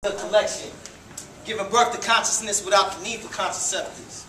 The collection, giving birth to consciousness without the need for contraceptives.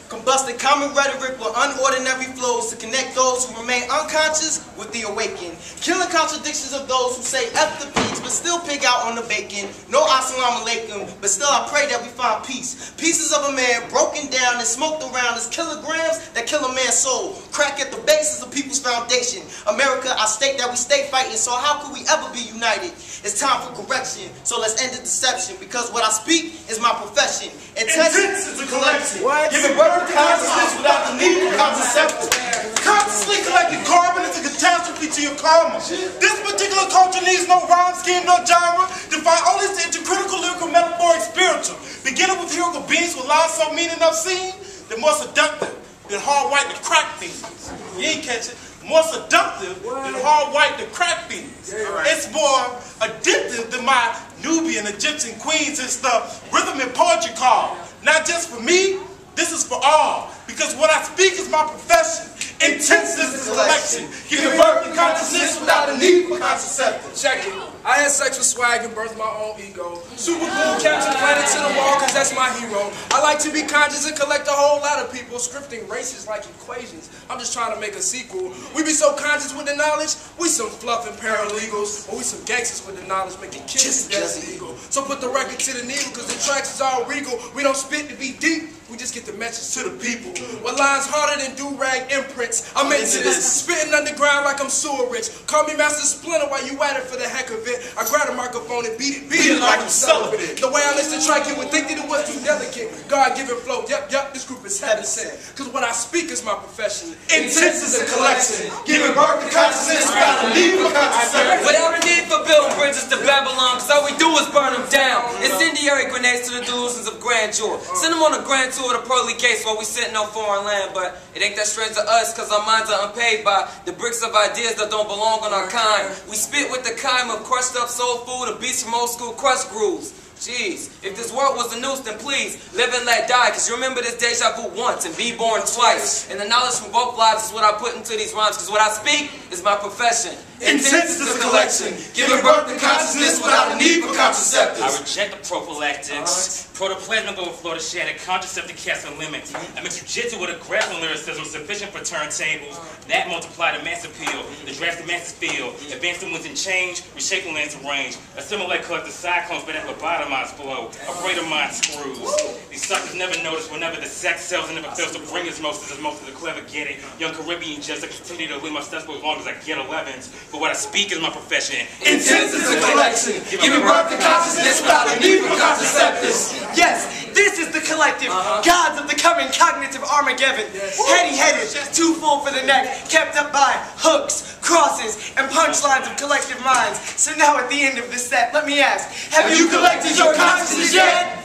Combusting common rhetoric with unordinary flows to connect those who remain unconscious with the awakened. Killing contradictions of those who say F the pigs but still pig out on the bacon. No assalamu alaikum, but still I pray that we find peace. Pieces of a man broken down and smoked around as kilograms that kill a man's soul. Crack at the basis of people's foundation. America, I state that we stay fighting, so how could we ever be united? It's time for correction, so let's end the deception, because what I speak is my profession. Intense is the collection. Giving birth to consciousness without the need for contraceptives. Consciously collecting carbon is a catastrophe to your karma. This particular culture needs no rhyme scheme, no genre. Define only the intercritical, lyrical, metaphoric, spiritual. Beginning with lyrical beings with lines so meaning obscene, they're more seductive than hard white to crack fiends. You ain't catch it. More seductive than hard white to crack fiends. It's more addictive than my Nubian Egyptian queens. It's the rhythm and poetry call. Not just for me, this is for all. Because what I speak is my profession. Intense is the collection. Giving birth to consciousness without the need for contraceptives. Check it. I had sex with swag and birthed my own ego. Super cool, capture planet to the wall, cause that's my hero. I like to be conscious and collect a whole lot of people, scripting races like equations. I'm just trying to make a sequel. We be so conscious with the knowledge, we some fluffing paralegals, or we some gangsters with the knowledge making kids just illegal. So put the record to the needle, cause the tracks is all regal. We don't spit to be deep, we just get the message to the people. What lines harder than do-rag imprints? I'm into this, spitting underground like I'm sewer rich. Call me Master Splinter while you at it for the heck of it. I grab a microphone and beat it like I'm celibate. The way I listen to track, you would think that it was too delicate. God-given flow, yep, this group is heaven sent. Cause what I speak is my profession. Intense is a collection. Giving birth to consciousness without a need for contraception. Without a need for building bridges to Babylon, cause all we do is burn them down. Incendiary grenades to the delusions of grandeur. Send them on a grand tour to pearly gates while we sitting on foreign land. But it ain't that strange to us, cause our minds are unpaid by the bricks of ideas that don't belong on our kind. We spit with the kind of crushed up soul food and beats from old school crust grooves. Jeez, if this world was a noose, then please live and let die. Cause you remember this deja vu once and be born twice. And the knowledge from both lives is what I put into these rhymes. Cause what I speak is my profession. Intense is the collection. Giving birth to consciousness without a need for contraceptives. I reject the prophylactics. Protoplasmic overflow to shattered contraceptive cast and limits. I mix jujitsu with a grappling lyricism sufficient for turntables. That multiply the mass appeal. The drafted masses feel. Advance the winds and change. Reshaping lands of range. Assimilate collective cyclones, but at lobotomize flow. A greater mind screws. These suckers never notice whenever the sex sells and never fails to bring as most of the clever get it. Young Caribbean just continue to leave my steps for as long as I get 11s. But what I speak is my profession. Intense is a collection. Giving birth to consciousness without a need for contraceptives. Yes, this is the collective. Gods of the coming cognitive Armageddon. Heady-headed, too full for the neck, kept up by hooks, crosses, and punchlines of collective minds. So now at the end of this set, let me ask, have you collected your consciousness yet?